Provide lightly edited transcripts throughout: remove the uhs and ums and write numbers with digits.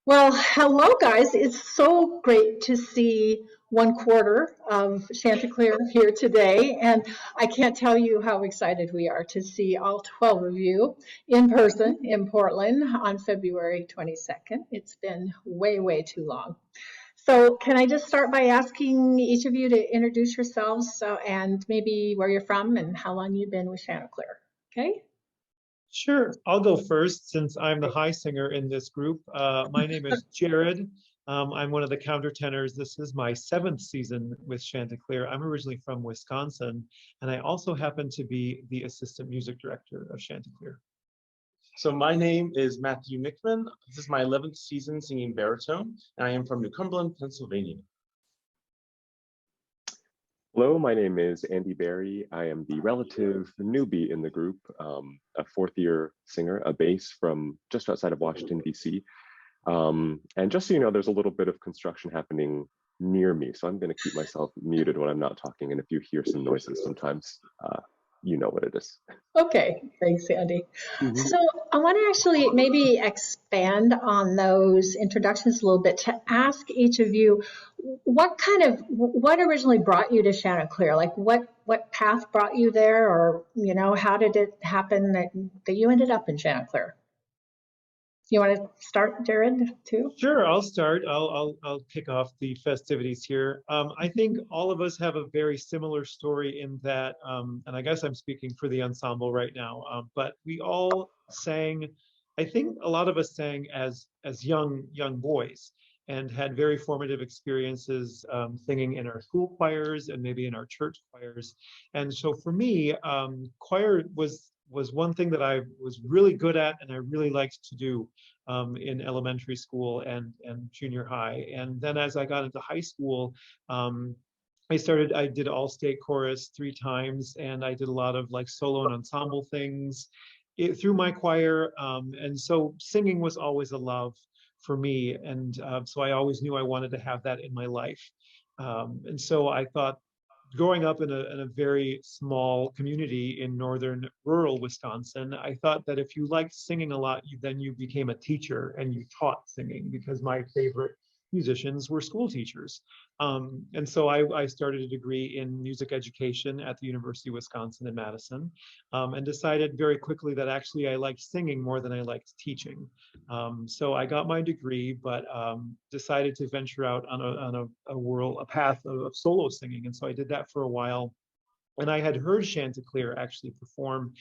Well, hello guys. It's so great to see one quarter of Chanticleer here today. And I can't tell you how excited we are to see all 12 of you in person in Portland on February 22nd. It's been way, way too long. So can I just start by asking each of you to introduce yourselves and maybe where you're from and how long you've been with Chanticleer? Okay? Sure, I'll go first since I'm the high singer in this group. My name is Jared. I'm one of the countertenors. This is my 7th season with Chanticleer. I'm originally from Wisconsin, and I also happen to be the assistant music director of Chanticleer. So my name is Matthew Mickman. This is my 11th season singing baritone, and I am from New Cumberland, Pennsylvania. Hello, my name is Andy Barry. I am the relative newbie in the group, a 4th-year singer, a bass from just outside of Washington, D.C. And just so you know, there's a little bit of construction happening near me, so I'm going to keep myself muted when I'm not talking, and if you hear some noises sometimes, you know what it is. Okay, thanks, Andy. So I want to actually maybe expand on those introductions a little bit to ask each of you what originally brought you to Chanticleer? Like what path brought you there, or how did it happen that you ended up in Chanticleer? You want to start, Jared, too? Sure, I'll start. I'll kick off the festivities here. I think all of us have a very similar story in that, and I guess I'm speaking for the ensemble right now, but we all sang. I think a lot of us sang as young boys and had very formative experiences singing in our school choirs and maybe in our church choirs. And so for me, choir was one thing that I was really good at and I really liked to do in elementary school and junior high. And then as I got into high school, I did all state chorus 3 times, and I did a lot of like solo and ensemble things through my choir. And so singing was always a love for me. And so I always knew I wanted to have that in my life. And so I thought, growing up in a very small community in northern rural Wisconsin, I thought that if you liked singing a lot, then you became a teacher and you taught singing, because my favorite musicians were school teachers. And so I started a degree in music education at the University of Wisconsin in Madison, and decided very quickly that actually I liked singing more than I liked teaching. So I got my degree, but decided to venture out on a path of solo singing. And so I did that for a while. And I had heard Chanticleer actually perform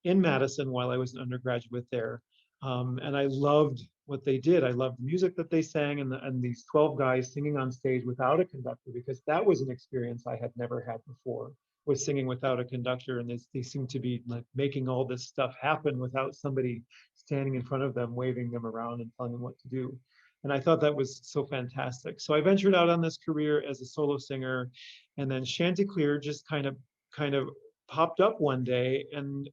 in Madison while I was an undergraduate there. And I loved what they did. I loved the music that they sang, and these 12 guys singing on stage without a conductor, because that was an experience I had never had before, was singing without a conductor. And they seemed to be like making all this stuff happen without somebody standing in front of them, waving them around and telling them what to do. And I thought that was so fantastic. So I ventured out on this career as a solo singer, and then Chanticleer just kind of popped up one day, and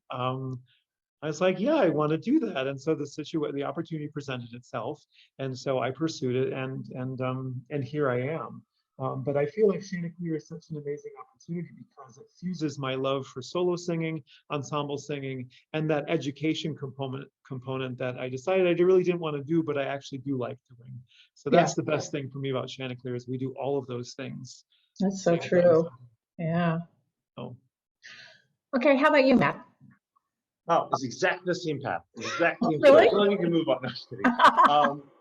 I was like, yeah, I want to do that. And so the opportunity presented itself, and so I pursued it, and here I am. But I feel like Chanticleer is such an amazing opportunity because it fuses my love for solo singing, ensemble singing, and that education component that I decided I really didn't want to do, but I actually do like doing. So that's the best thing for me about Chanticleer, is we do all of those things. That's so true. Yeah. Oh. Okay, how about you, Matt? Oh, it's exactly the same path. Exactly. Really? Well, you can move on. No, just kidding.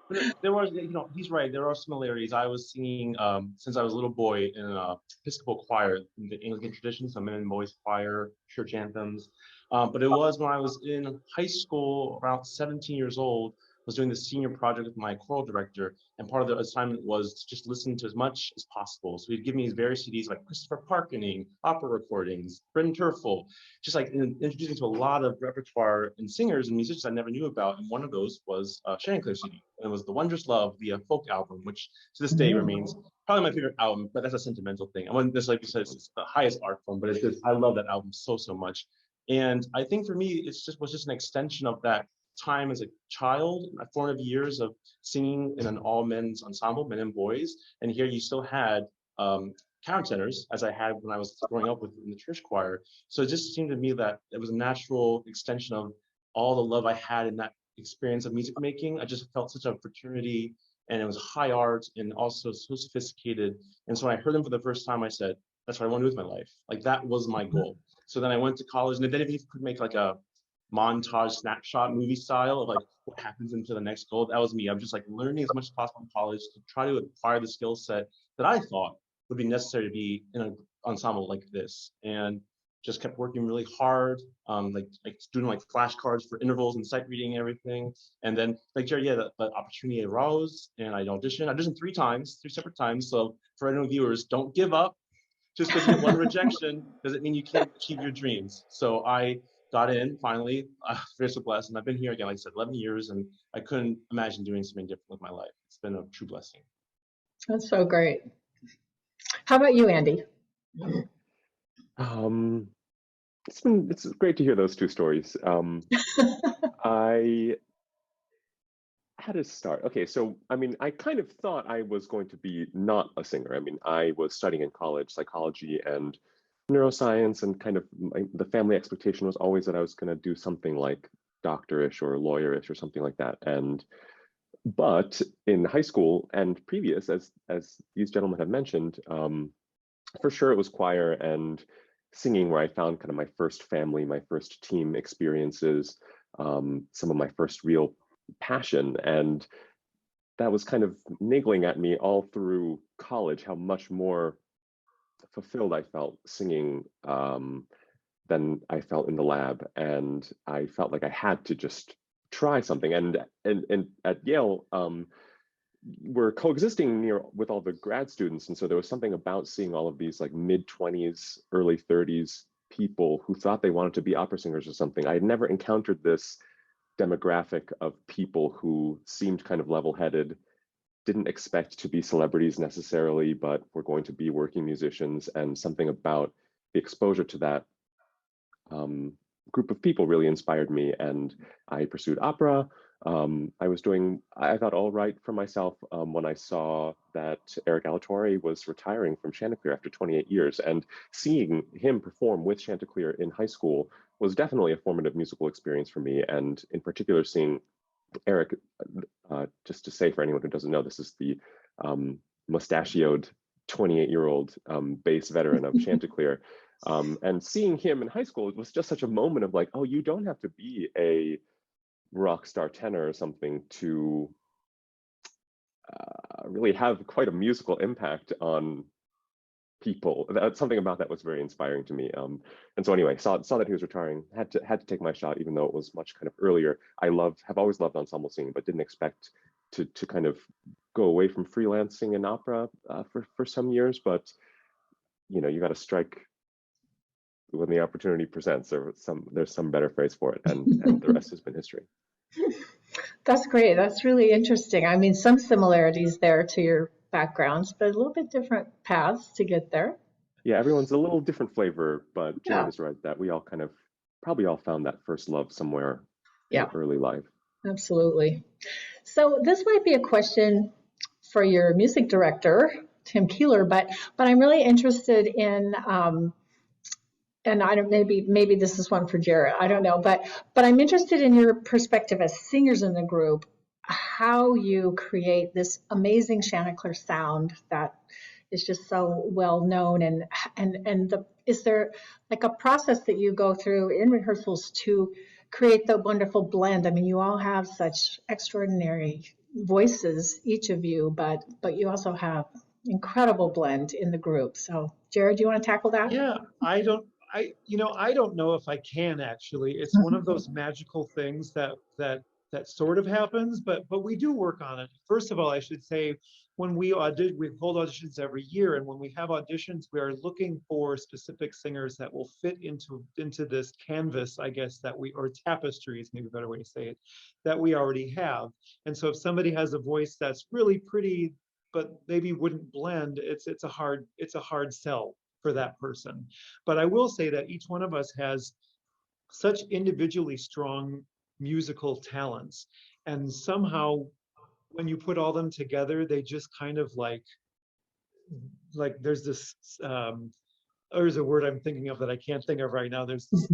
But there was, he's right. There are similarities. I was singing since I was a little boy in an Episcopal choir in the Anglican tradition, so men and boys choir, church anthems. But it was when I was in high school, around 17 years old, was doing the senior project with my choral director, and part of the assignment was to just listen to as much as possible. So he'd give me these various CDs like Christopher Parkening, opera recordings, Bryn Terfel, just like introducing to a lot of repertoire and singers and musicians I never knew about. And one of those was Chanticleer CD, and it was the Wondrous Love, the folk album, which to this day remains probably my favorite album. But that's a sentimental thing. I wouldn't necessarily say it's the highest art form, but I love that album so much. And I think for me, was just an extension of that time as a child, my formative years of singing in an all men's ensemble, men and boys. And here you still had countertenors, as I had when I was growing up in the church choir. So it just seemed to me that it was a natural extension of all the love I had in that experience of music making. I just felt such a fraternity, and it was high art and also so sophisticated. And so when I heard them for the first time, I said, that's what I want to do with my life. Like that was my goal. So then I went to college, and then if you could make like a montage snapshot movie style of like what happens into the next goal, that was me. I'm just like learning as much as possible in college to try to acquire the skill set that I thought would be necessary to be in an ensemble like this, and just kept working really hard, like doing like flashcards for intervals and sight reading and everything. And then like Jerry, yeah, the opportunity arose, and I auditioned 3 separate times. So for any viewers, don't give up. Just because you get one rejection doesn't mean you can't achieve your dreams. So I got in finally, very so blessed, and I've been here again, like I said, 11 years, and I couldn't imagine doing something different with my life. It's been a true blessing. That's so great. How about you, Andy? It's great to hear those two stories. I had to start. Okay, so I mean, I kind of thought I was going to be not a singer. I mean, I was studying in college psychology and neuroscience, and kind of the family expectation was always that I was going to do something like doctorish or lawyerish or something like that. But in high school and previous, as these gentlemen have mentioned, for sure it was choir and singing where I found kind of my first family, my first team experiences, some of my first real passion. And that was kind of niggling at me all through college, how much more fulfilled I felt singing than I felt in the lab. And I felt like I had to just try something. And at Yale, we're coexisting near with all the grad students. And so there was something about seeing all of these like mid-20s, early 30s people who thought they wanted to be opera singers or something. I had never encountered this demographic of people who seemed kind of level-headed, didn't expect to be celebrities necessarily, but were going to be working musicians. And something about the exposure to that group of people really inspired me. And I pursued opera. I was doing, I thought, all right for myself when I saw that Eric Alatorre was retiring from Chanticleer after 28 years. And seeing him perform with Chanticleer in high school was definitely a formative musical experience for me. And in particular, seeing Eric, just to say for anyone who doesn't know, this is the mustachioed 28-year-old bass veteran of Chanticleer. And seeing him in high school, it was just such a moment of like, oh, you don't have to be a rock star tenor or something to really have quite a musical impact on people. That's something about that was very inspiring to me. And so anyway, saw that he was retiring, had to take my shot, even though it was much kind of earlier. Have always loved ensemble singing, but didn't expect to kind of go away from freelancing in opera for some years. But you know, you got to strike when the opportunity presents. There's some better phrase for it, and the rest has been history. That's great. That's really interesting. I mean, some similarities there to your backgrounds, but a little bit different paths to get there. Yeah, everyone's a little different flavor, but Yeah. Jared is right that we all kind of probably all found that first love somewhere Yeah, in early life. absolutely. So this might be a question for your music director, Tim Keeler, but I'm really interested in and I don't, maybe this is one for Jared. I don't know, but I'm interested in your perspective as singers in the group, how you create this amazing Chanticleer sound that is just so well known, is there like a process that you go through in rehearsals to create the wonderful blend? I mean, you all have such extraordinary voices, each of you, but you also have incredible blend in the group. So, Jared, do you want to tackle that? Yeah, I don't know if I can actually. It's one of those magical things that sort of happens, but we do work on it. First of all, I should say when we hold auditions every year, and when we have auditions, we are looking for specific singers that will fit into this canvas, I guess, or tapestry is maybe a better way to say it, that we already have. And so if somebody has a voice that's really pretty, but maybe wouldn't blend, it's a hard sell for that person. But I will say that each one of us has such individually strong musical talents, and somehow when you put all them together, they just kind of like there's this there's a word I'm thinking of that I can't think of right now. There's this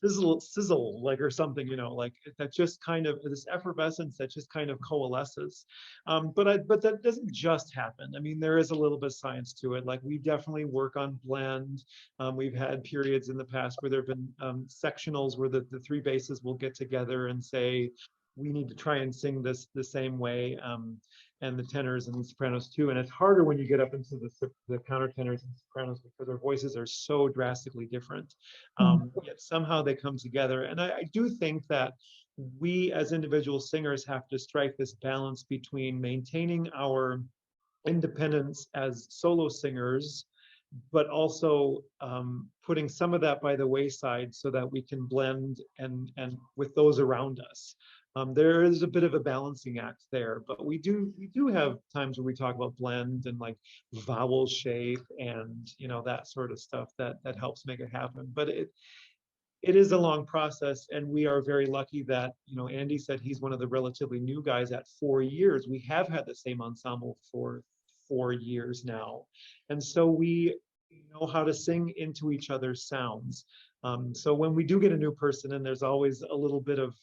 sizzle, like, or something, like that just kind of this effervescence that just kind of coalesces. But that doesn't just happen. I mean, there is a little bit of science to it. Like, we definitely work on blend. We've had periods in the past where there have been sectionals where the three basses will get together and say, we need to try and sing this the same way, and the tenors and the sopranos too. And it's harder when you get up into the countertenors and sopranos because their voices are so drastically different. Yet somehow they come together. And I do think that we as individual singers have to strike this balance between maintaining our independence as solo singers, but also putting some of that by the wayside so that we can blend and with those around us. There is a bit of a balancing act there, but we do have times where we talk about blend and like vowel shape and that sort of stuff that helps make it happen. But it is a long process, and we are very lucky that Andy said he's one of the relatively new guys at 4 years. We have had the same ensemble for 4 years now, and so we know how to sing into each other's sounds. So when we do get a new person, and there's always a little bit of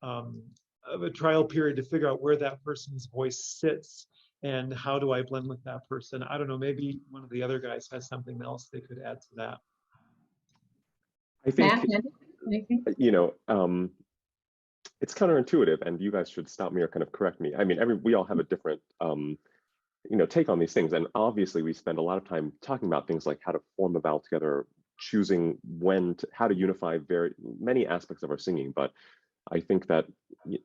a trial period to figure out where that person's voice sits and how do I blend with that person. I don't know, maybe one of the other guys has something else they could add to that. I think, Matt, anything? It's counterintuitive, and you guys should stop me or kind of correct me. I mean, we all have a different take on these things, and obviously we spend a lot of time talking about things like how to form a vowel together, choosing how to unify very many aspects of our singing. But I think that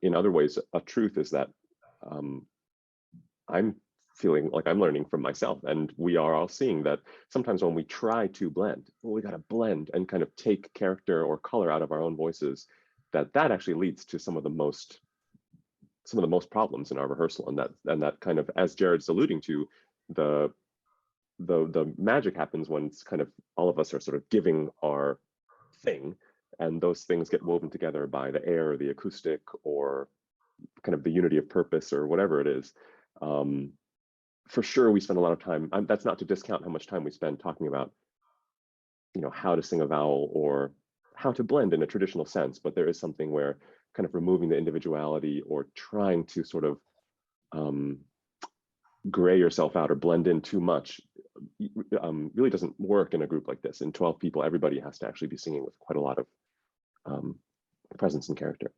in other ways, a truth is that I'm feeling like I'm learning from myself, and we are all seeing that sometimes when we try to blend, well, we got to blend and kind of take character or color out of our own voices, that actually leads to some of the most problems in our rehearsal. And that kind of, as Jared's alluding to, the magic happens when it's kind of all of us are sort of giving our thing, and those things get woven together by the air or the acoustic or kind of the unity of purpose or whatever it is. For sure, we spend a lot of time, that's not to discount how much time we spend talking about how to sing a vowel or how to blend in a traditional sense, but there is something where kind of removing the individuality or trying to sort of gray yourself out or blend in too much really doesn't work in a group like this. In 12 people, everybody has to actually be singing with quite a lot of presence and character.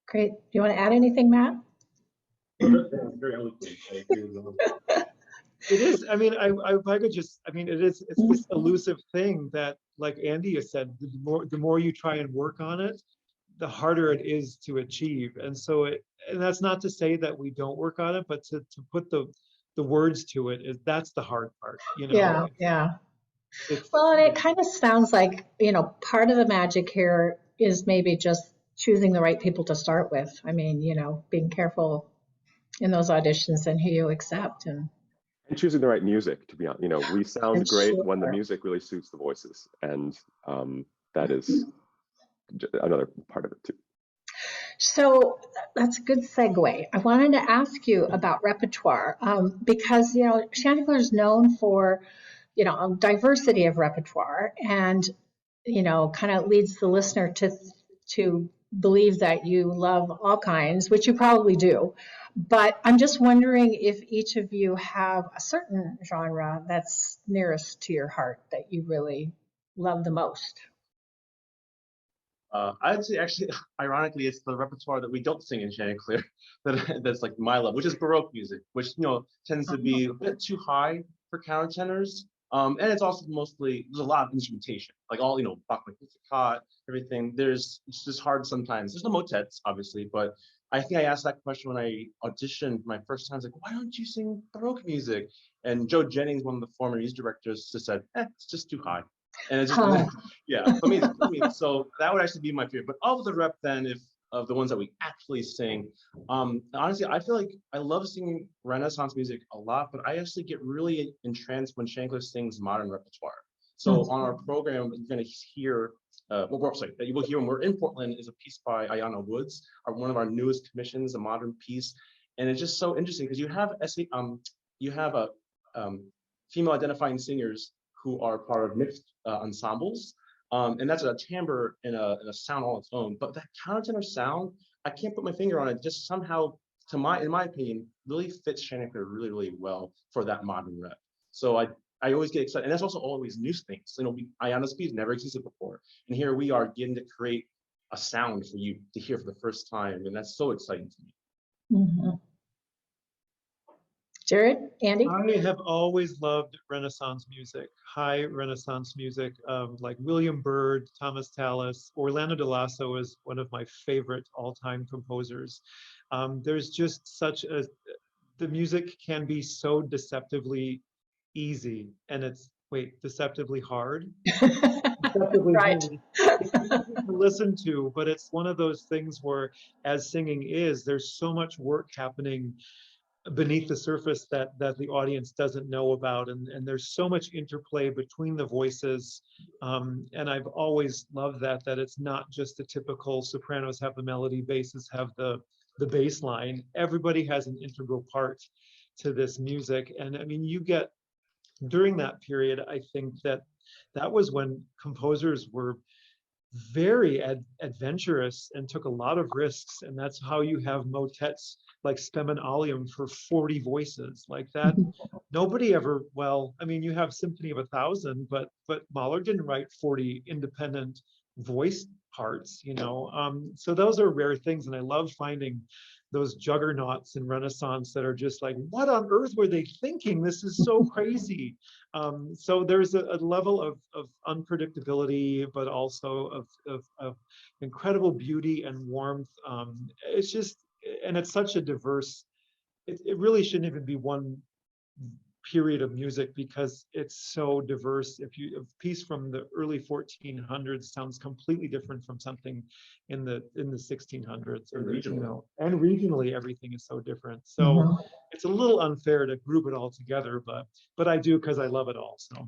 Great. Do you want to add anything, Matt? Very eloquent. I agree with them. It is. I mean, if I could just, I mean, it's this elusive thing that, like Andy has said, the more you try and work on it, the harder it is to achieve. And so and that's not to say that we don't work on it, but to put the words to it, that's the hard part, Yeah. Well, and it kind of sounds like, part of the magic here is maybe just choosing the right people to start with. I mean, being careful in those auditions and who you accept, and choosing the right music, to be honest. We sound great when the sure. music really suits the voices, and that is another part of it too. So that's a good segue. I wanted to ask you about repertoire, because Chanticleer is known for a diversity of repertoire, and kind of leads the listener to believe that you love all kinds, which you probably do. But I'm just wondering if each of you have a certain genre that's nearest to your heart that you really love the most. I'd say, actually, ironically, it's the repertoire that we don't sing in Chanticleer that's like my love, which is Baroque music, which tends to be a bit too high for countertenors. And it's also mostly, there's a lot of instrumentation, like all Bach Magnificat, everything. It's just hard sometimes. There's no motets, obviously, but I think I asked that question when I auditioned my first time. I was like, why don't you sing Baroque music? And Joe Jennings, one of the former music directors, just said, it's just too high. And it's just, yeah, for me, so that would actually be my favorite. But of the rep then, of the ones that we actually sing, honestly, I feel like I love singing Renaissance music a lot, but I actually get really entranced when Chanticleer sings modern repertoire. So on our program, you're going to hear, that you will hear when we're in Portland is a piece by Ayana Woods, one of our newest commissions, a modern piece. And it's just so interesting because you have female identifying singers who are part of mixed ensembles. And that's a timbre and a sound all its own. But that countertenor sound, I can't put my finger on it. Just somehow, in my opinion, really fits Chanticleer really, really well for that modern rep. So I always get excited, and that's also always new things. You know, Ion Speed never existed before, and here we are getting to create a sound for you to hear for the first time, and that's so exciting to me. Mm-hmm. Jared, Andy? I have always loved Renaissance music, high Renaissance music, like William Byrd, Thomas Tallis. Orlando de Lasso is one of my favorite all-time composers. There's just the music can be so deceptively easy, and it's, deceptively hard? Deceptively Right. hard. It's easy to listen to, but it's one of those things where, as singing is, there's so much work happening beneath the surface that the audience doesn't know about, and there's so much interplay between the voices, and I've always loved that it's not just the typical sopranos have the melody, basses have the bass line. Everybody has an integral part to this music, and I mean, you get during that period, I think that was when composers were very adventurous and took a lot of risks, and that's how you have motets like Spem and Allium for 40 voices like that. Nobody ever, well, I mean, you have Symphony of 1,000, but Mahler didn't write 40 independent voice parts, you know. So those are rare things, and I love finding those juggernauts in Renaissance that are just like, what on earth were they thinking? This is so crazy. So there's a level of unpredictability, but also of incredible beauty and warmth. It's just, and it's such a diverse, it really shouldn't even be one period of music because it's so diverse. A piece from the early 1400s sounds completely different from something in the 1600s, or regionally, you know, and regionally everything is so different. So it's a little unfair to group it all together, but I do because I love it all. So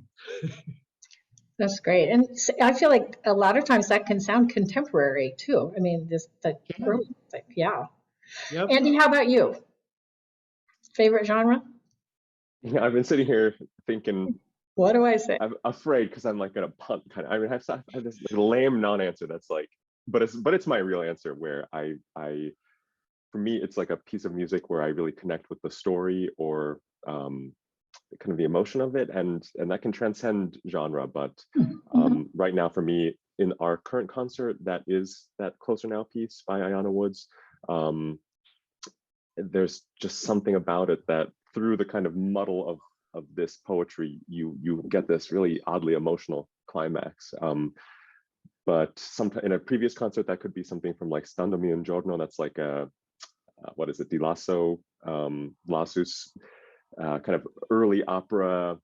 That's great. And I feel like a lot of times that can sound contemporary too. I mean, the early music, yeah. Yep. Andy, how about you? Favorite genre? Yeah, I've been sitting here thinking, What do I say? I'm afraid because I'm like gonna punt kind of. I mean, I have this like lame non-answer that's like, but it's my real answer where I for me it's like a piece of music where I really connect with the story or kind of the emotion of it, and that can transcend genre. But right now for me in our current concert, that is that Closer Now piece by Ayanna Woods. There's just something about it that through the kind of muddle of this poetry, you get this really oddly emotional climax. But sometime in a previous concert, that could be something from like Standomi un Giorno. That's like a what is it, Di Lasso, Lassus, kind of early opera,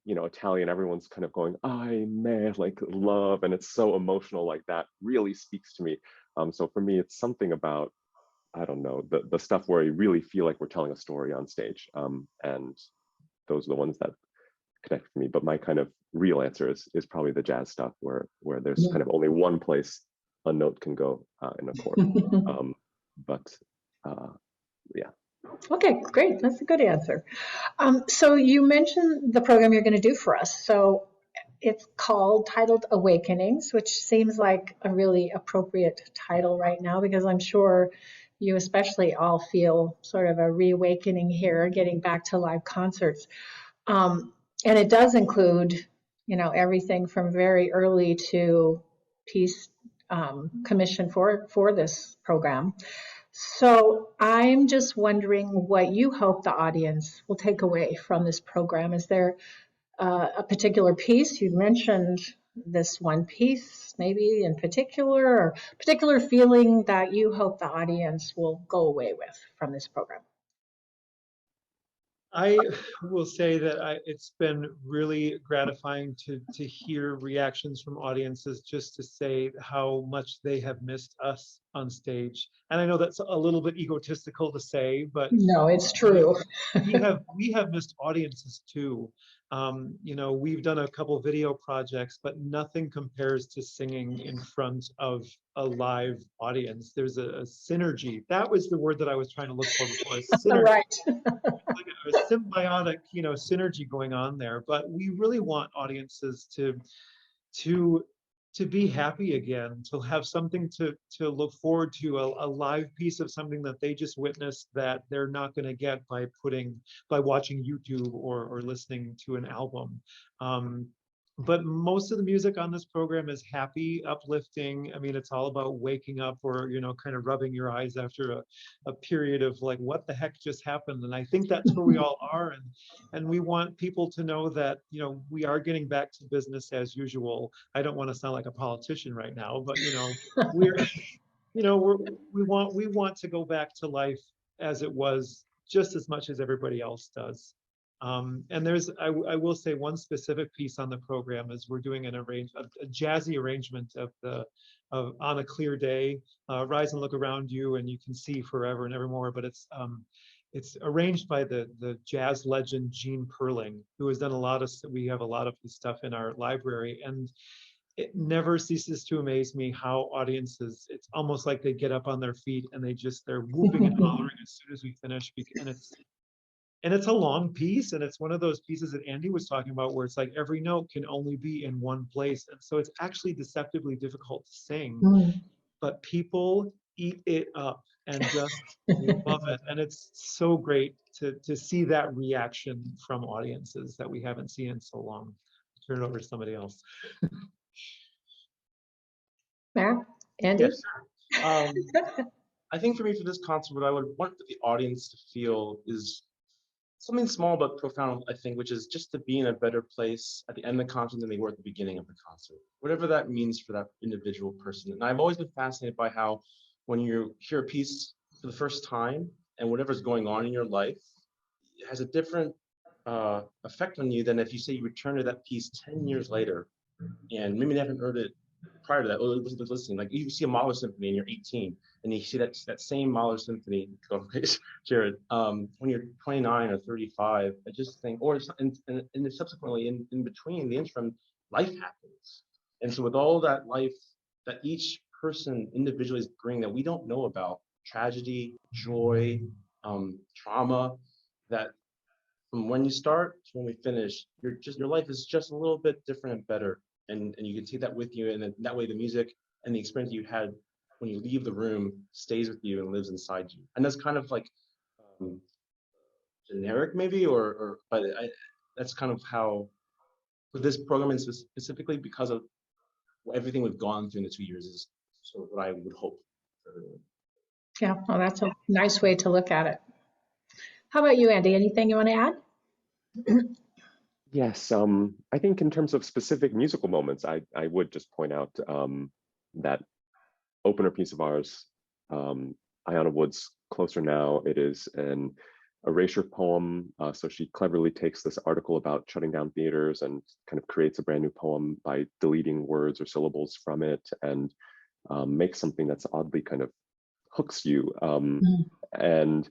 you know, Italian. Everyone's kind of going, "I may like love," and it's so emotional. Like that really speaks to me. So for me, it's something about, I don't know, the stuff where you really feel like we're telling a story on stage, and those are the ones that connect with me. But my kind of real answer is probably the jazz stuff, where there's kind of only one place a note can go in a chord. But yeah. Okay, great. That's a good answer. So you mentioned the program you're going to do for us. So it's titled Awakenings, which seems like a really appropriate title right now because I'm sure you especially all feel sort of a reawakening here, getting back to live concerts. And it does include, you know, everything from very early to piece commission for this program. So I'm just wondering what you hope the audience will take away from this program. Is there a particular piece? You mentioned this one piece, maybe in particular, or particular feeling that you hope the audience will go away with from this program. I will say that it's been really gratifying to hear reactions from audiences just to say how much they have missed us on stage. And I know that's a little bit egotistical to say, but No, it's true. we have missed audiences too. You know, we've done a couple video projects, but nothing compares to singing in front of a live audience. There's a synergy. That was the word that I was trying to look for before. Synergy. Right. Like a symbiotic, you know, synergy going on there. But we really want audiences to to be happy again, to have something to look forward to, a live piece of something that they just witnessed that they're not going to get by watching YouTube or listening to an album. But most of the music on this program is happy, uplifting. I mean, it's all about waking up or, kind of rubbing your eyes after a period of like, what the heck just happened? And I think that's where we all are. And we want people to know that, we are getting back to business as usual. I don't want to sound like a politician right now, but, we're, we want to go back to life as it was, just as much as everybody else does. And I will say one specific piece on the program is we're doing a jazzy arrangement of On a Clear Day, Rise and Look Around You, and You Can See Forever and Evermore, but it's arranged by the jazz legend Gene Perling, who has done we have a lot of his stuff in our library, and it never ceases to amaze me how audiences, it's almost like they get up on their feet and they're whooping and hollering as soon as we finish, and it's a long piece, and it's one of those pieces that Andy was talking about where it's like every note can only be in one place. And so it's actually deceptively difficult to sing, but people eat it up and just love it. And it's so great to see that reaction from audiences that we haven't seen in so long. Turn it over to somebody else. Yeah, Andy? Yes. I think for me, for this concert, what I would want the audience to feel is something small but profound, I think, which is just to be in a better place at the end of the concert than they were at the beginning of the concert, whatever that means for that individual person. And I've always been fascinated by how when you hear a piece for the first time and whatever's going on in your life, it has a different effect on you than if you say you return to that piece 10 years later and maybe never heard it prior to that, or listening. Like you see a Mahler symphony and you're 18, and you see that same Mahler symphony, Jared, when you're 29 or 35. I just think, and subsequently in between the interim, life happens, and so with all that life that each person individually is bringing that we don't know about, tragedy, joy, trauma, that from when you start to when we finish, your life is just a little bit different and better. And you can take that with you, and then that way the music and the experience you had when you leave the room stays with you and lives inside you. And that's kind of like generic maybe, but that's kind of how, with this program and specifically because of everything we've gone through in the 2 years, is sort of what I would hope for everyone. Yeah, well, that's a nice way to look at it. How about you, Andy? Anything you want to add? Yes, I think in terms of specific musical moments, I would just point out that opener piece of ours, Ayanna Wood's Closer Now. It is an erasure poem. So she cleverly takes this article about shutting down theaters and kind of creates a brand new poem by deleting words or syllables from it, and makes something that's oddly kind of hooks you. And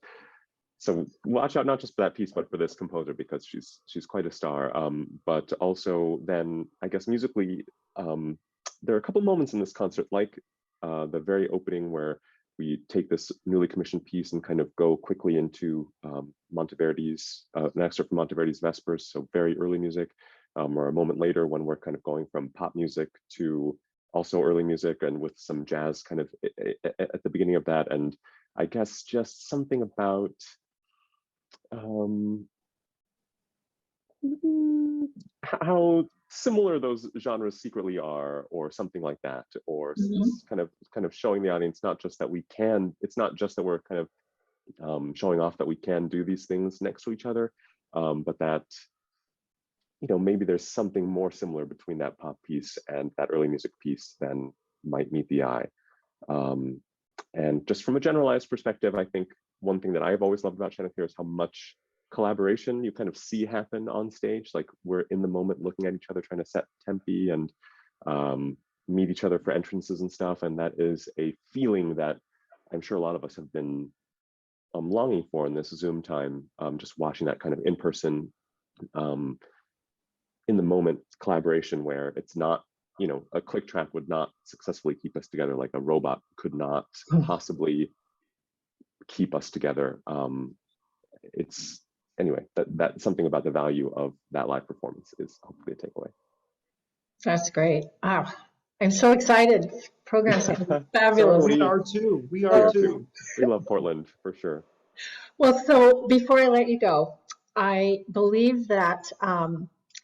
so watch out not just for that piece, but for this composer, because she's quite a star. But also then, I guess musically, there are a couple moments in this concert, like the very opening where we take this newly commissioned piece and kind of go quickly into Monteverdi's, an excerpt from Monteverdi's Vespers, so very early music, or a moment later when we're kind of going from pop music to also early music and with some jazz kind of at the beginning of that. And I guess just something about how similar those genres secretly are, or something like that, or kind of showing the audience not just that it's not just that we're kind of showing off that we can do these things next to each other, but that maybe there's something more similar between that pop piece and that early music piece than might meet the eye. And just from a generalized perspective, I think one thing that I've always loved about Chanticleer is how much collaboration you kind of see happen on stage. Like we're in the moment looking at each other, trying to set tempi and meet each other for entrances and stuff. And that is a feeling that I'm sure a lot of us have been longing for in this Zoom time, just watching that kind of in-person, in the moment collaboration where it's not, a click track would not successfully keep us together, like a robot could not possibly keep us together. Anyway, that's something about the value of that live performance is hopefully a takeaway. That's great. Wow. I'm so excited. Program's going to be fabulous. We are too. We We are are too. too. We love Portland for sure. Well, so before I let you go, I believe that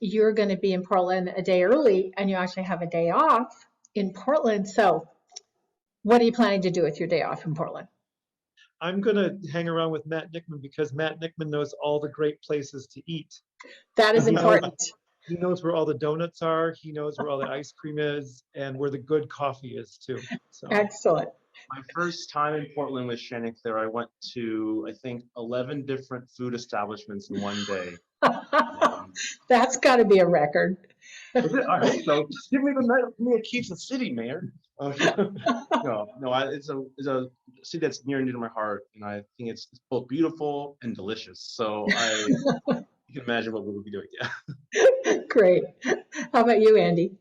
you're going to be in Portland a day early and you actually have a day off in Portland. So what are you planning to do with your day off in Portland? I'm gonna hang around with Matt Nickman because Matt Nickman knows all the great places to eat. That is He knows- important. He knows where all the donuts are. He knows where all the ice cream is and where the good coffee is too. So Excellent. My first time in Portland with Chanticleer, I went to, I think, 11 different food establishments in one day. That's got to be a record. I hope so. Just give me a key to the city, Mayor. It's a city that's near and dear to my heart, and I think it's both beautiful and delicious. So you can imagine what we would be doing. Yeah. Great. How about you, Andy?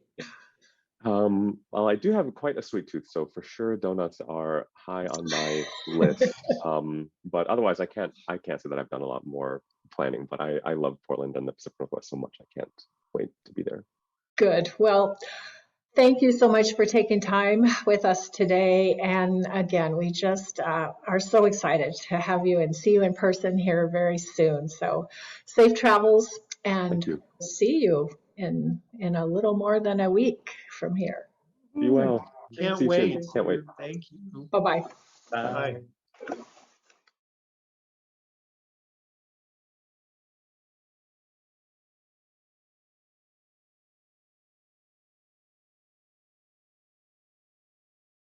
Well, I do have quite a sweet tooth, so for sure donuts are high on my list. But otherwise, I can't say that I've done a lot more planning. But I love Portland and the Pacific Northwest so much. I can't wait to be there. Good. Well, thank you so much for taking time with us today. And again, we just are so excited to have you and see you in person here very soon. So safe travels, and Thank you. see you in a little more than a week from here. Be well. can't See you soon. wait. Can't wait. Thank you. Bye-bye. Bye.